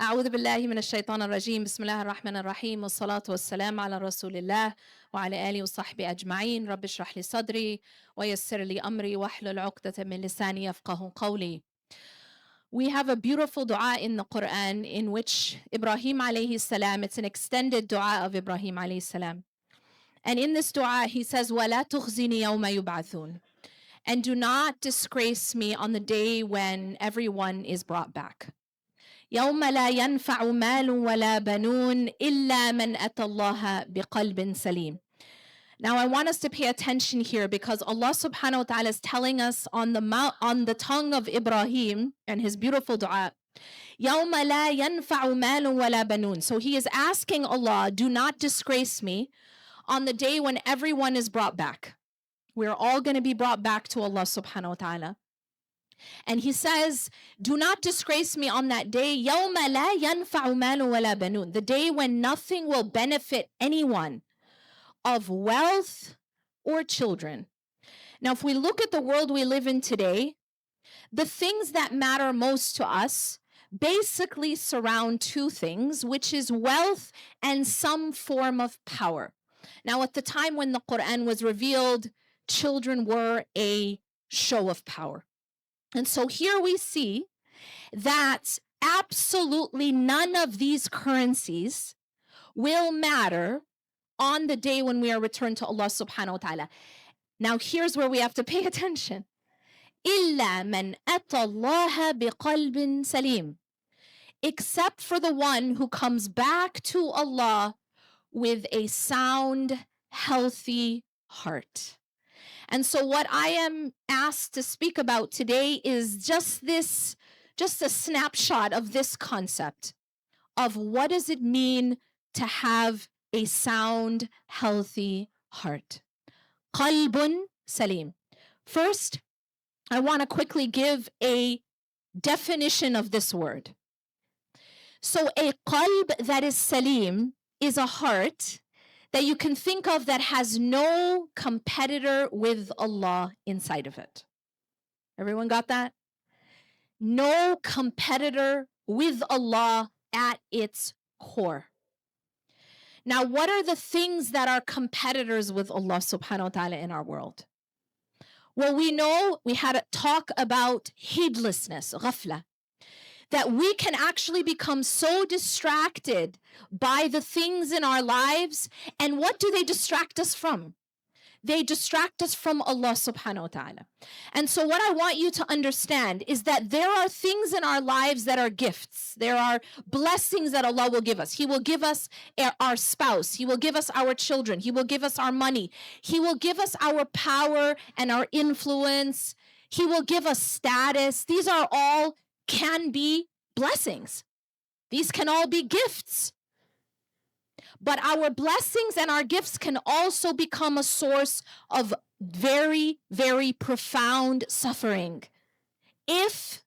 أعوذ بالله من الشيطان الرجيم بسم الله الرحمن الرحيم والصلاة والسلام على رسول الله وعلى آله وصحبه أجمعين رب اشرح لي صدري ويسر لي أمري واحلل عقدة من لساني يفقه قولي. We have a beautiful dua in the Quran in which Ibrahim alayhi salam, it's an extended dua of Ibrahim alayhi salam. And in this dua he says, وَلَا تُخْزِنِي يَوْمَ يُبْعَثُونَ, and do not disgrace me on the day when everyone is brought back. يوم لا ينفع مال ولا بنون إلا من أتى الله بقلب سليم. Now I want us to pay attention here because Allah subhanahu wa ta'ala is telling us on the tongue of Ibrahim and his beautiful dua, يوم لا ينفع مال ولا بنون. So he is asking Allah, do not disgrace me on the day when everyone is brought back. We're all going to be brought back to Allah subhanahu wa ta'ala. And he says, do not disgrace me on that day, يَوْمَ لَا يَنْفَعُ مَالٌ وَلَا بَنُونَ, the day when nothing will benefit anyone of wealth or children. Now, if we look at the world we live in today, the things that matter most to us basically surround two things, which is wealth and some form of power. Now, at the time when the Quran was revealed, children were a show of power. And so here we see that absolutely none of these currencies will matter on the day when we are returned to Allah subhanahu wa ta'ala. Now here's where we have to pay attention. إِلَّا مَنْ أَتَى اللَّهَ بِقَلْبٍ سَلِيمٍ, except for the one who comes back to Allah with a sound, healthy heart. And so what I am asked to speak about today is just a snapshot of this concept of what does it mean to have a sound, healthy heart. Qalb Saleem. First, I want to quickly give a definition of this word. So a qalb that is Saleem is a heart that you can think of that has no competitor with Allah inside of it. Everyone got that? No competitor with Allah at its core. Now, what are the things that are competitors with Allah subhanahu wa ta'ala in our world? Well, we know we had a talk about heedlessness, ghaflah, that we can actually become so distracted by the things in our lives. And what do they distract us from? They distract us from Allah subhanahu wa ta'ala. And so what I want you to understand is that there are things in our lives that are gifts. There are blessings that Allah will give us. He will give us our spouse. He will give us our children. He will give us our money. He will give us our power and our influence. He will give us status. These are all can be blessings. These can all be gifts. But our blessings and our gifts can also become a source of very, very profound suffering if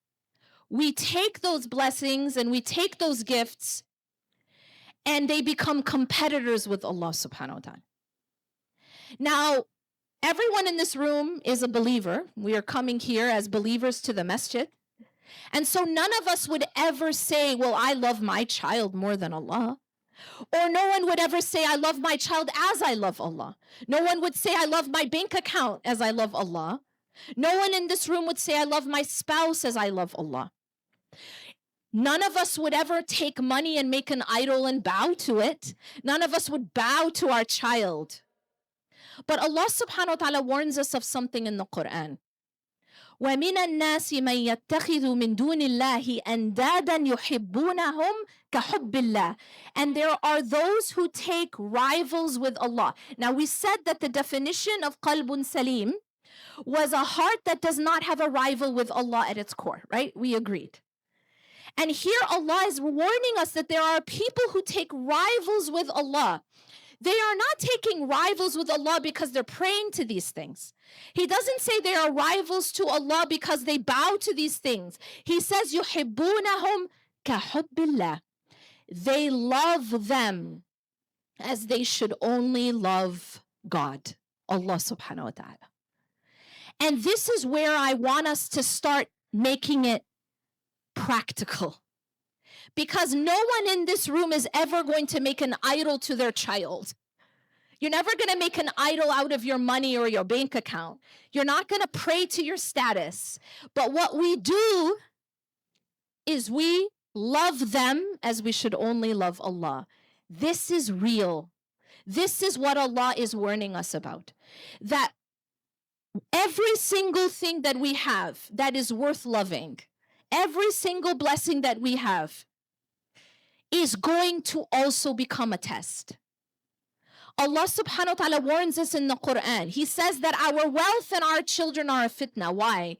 we take those blessings and we take those gifts and they become competitors with Allah subhanahu wa ta'ala. Now, everyone in this room is a believer. We are coming here as believers to the masjid. And so none of us would ever say, well, I love my child more than Allah. Or no one would ever say, I love my child as I love Allah. No one would say, I love my bank account as I love Allah. No one in this room would say, I love my spouse as I love Allah. None of us would ever take money and make an idol and bow to it. None of us would bow to our child. But Allah subhanahu wa ta'ala warns us of something in the Quran. وَمِنَ النَّاسِ مَنْ يَتَّخِذُ مِنْ دُونِ اللَّهِ أَنْدَادًا يُحِبُّونَهُمْ كَحُبِّ اللَّهِ. And there are those who take rivals with Allah. Now we said that the definition of Qalb-e Saleem was a heart that does not have a rival with Allah at its core, right? We agreed. And here Allah is warning us that there are people who take rivals with Allah. They are not taking rivals with Allah because they're praying to these things. He doesn't say they are rivals to Allah because they bow to these things. He says, يُحِبُّونَهُمْ كَحُبِّ اللَّهِ. They love them as they should only love God, Allah subhanahu wa ta'ala. And this is where I want us to start making it practical. Because no one in this room is ever going to make an idol to their child. You're never going to make an idol out of your money or your bank account. You're not going to pray to your status. But what we do is we love them as we should only love Allah. This is real. This is what Allah is warning us about. That every single thing that we have that is worth loving, every single blessing that we have, is going to also become a test. Allah subhanahu wa ta'ala warns us in the Quran. He says that our wealth and our children are a fitna. Why?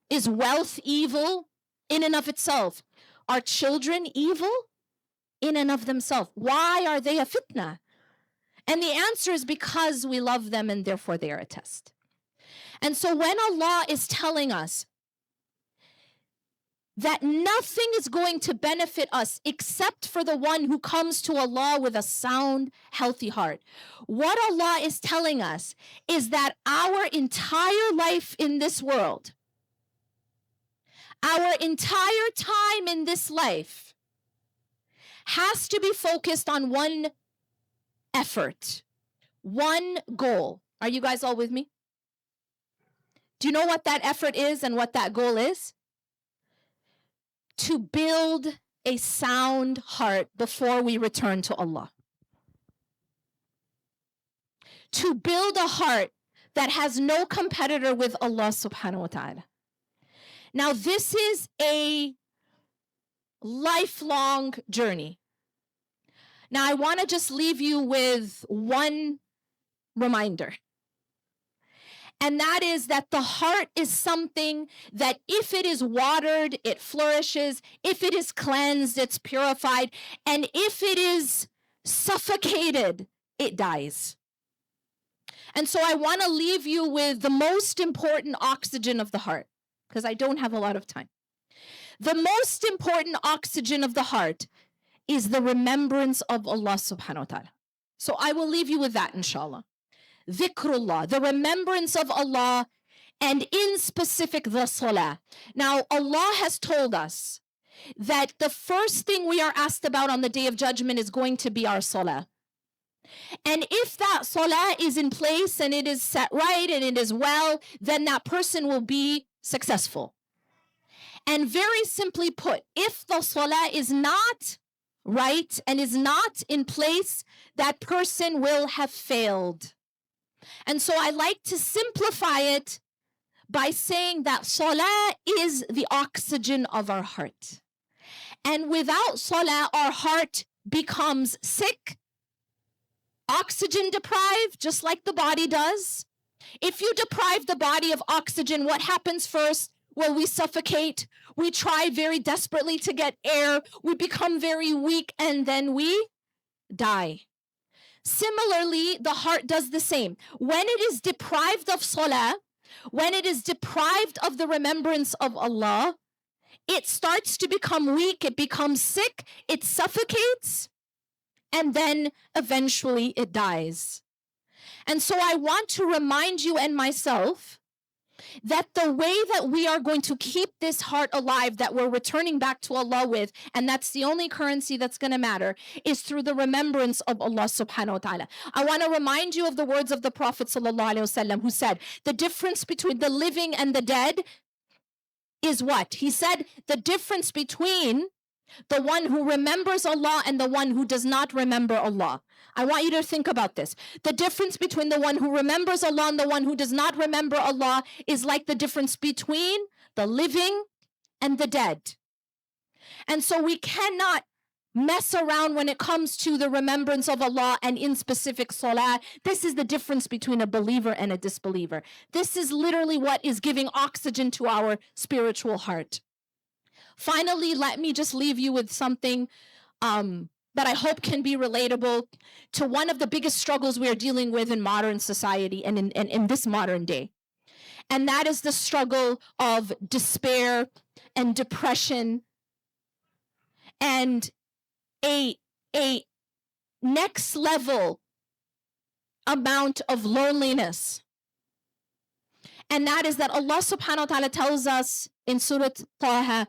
Is wealth evil in and of itself? Are children evil in and of themselves? Why are they a fitna? And the answer is because we love them and therefore they are a test. And so when Allah is telling us that nothing is going to benefit us except for the one who comes to Allah with a sound, healthy heart, what Allah is telling us is that our entire life in this world, our entire time in this life, has to be focused on one effort, one goal. Are you guys all with me? Do you know what that effort is and what that goal is? To build a sound heart before we return to Allah. To build a heart that has no competitor with Allah subhanahu wa ta'ala. Now, this is a lifelong journey. Now, I want to just leave you with one reminder. And that is that the heart is something that if it is watered, it flourishes. If it is cleansed, it's purified. And if it is suffocated, it dies. And so I want to leave you with the most important oxygen of the heart, because I don't have a lot of time. The most important oxygen of the heart is the remembrance of Allah subhanahu wa ta'ala. So I will leave you with that, inshallah. Dhikrullah, the remembrance of Allah, and in specific the salah. Now, Allah has told us that the first thing we are asked about on the Day of Judgment is going to be our salah. And if that salah is in place and it is set right and it is well, then that person will be successful. And very simply put, if the salah is not right and is not in place, that person will have failed. And so I like to simplify it by saying that salah is the oxygen of our heart. And without salah, our heart becomes sick, oxygen deprived, just like the body does. If you deprive the body of oxygen, what happens first? Well, we suffocate. We try very desperately to get air. We become very weak, and then we die. Similarly, the heart does the same. When it is deprived of salah, when it is deprived of the remembrance of Allah, it starts to become weak, it becomes sick, it suffocates, and then eventually it dies. And so I want to remind you and myself that the way that we are going to keep this heart alive, that we're returning back to Allah with, and that's the only currency that's going to matter, is through the remembrance of Allah subhanahu wa ta'ala. I want to remind you of the words of the Prophet sallallahu alaihi wasallam, who said, the difference between the living and the dead is what? He said, the difference between the one who remembers Allah and the one who does not remember Allah. I want you to think about this. The difference between the one who remembers Allah and the one who does not remember Allah is like the difference between the living and the dead. And so we cannot mess around when it comes to the remembrance of Allah, and in specific salah. This is the difference between a believer and a disbeliever. This is literally what is giving oxygen to our spiritual heart. Finally, let me just leave you with something that I hope can be relatable to one of the biggest struggles we are dealing with in modern society and in this modern day. And that is the struggle of despair and depression and a next level amount of loneliness. And that is that Allah subhanahu wa ta'ala tells us in Surah Taha,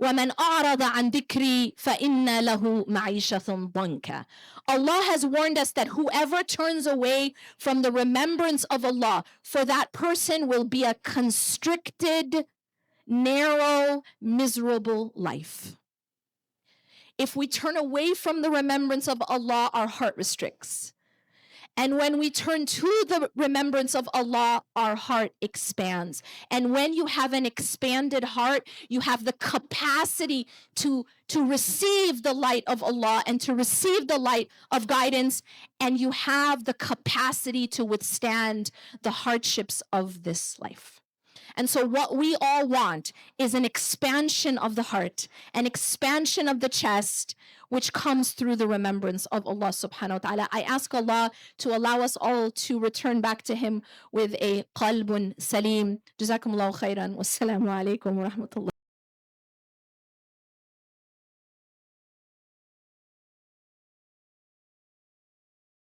وَمَنْ أَعْرَضَ عَنْ ذِكْرِي فَإِنَّ لَهُ مَعِيشَةٌ ضَنْكَ. Allah has warned us that whoever turns away from the remembrance of Allah, for that person will be a constricted, narrow, miserable life. If we turn away from the remembrance of Allah, our heart restricts. And when we turn to the remembrance of Allah, our heart expands. And when you have an expanded heart, you have the capacity to receive the light of Allah and to receive the light of guidance. And you have the capacity to withstand the hardships of this life. And so what we all want is an expansion of the heart, an expansion of the chest, which comes through the remembrance of Allah subhanahu wa ta'ala. I ask Allah to allow us all to return back to Him with a Qalb-e-Saleem. Jazakumullahu khairan. Wassalamu alaikum wa rahmatullah.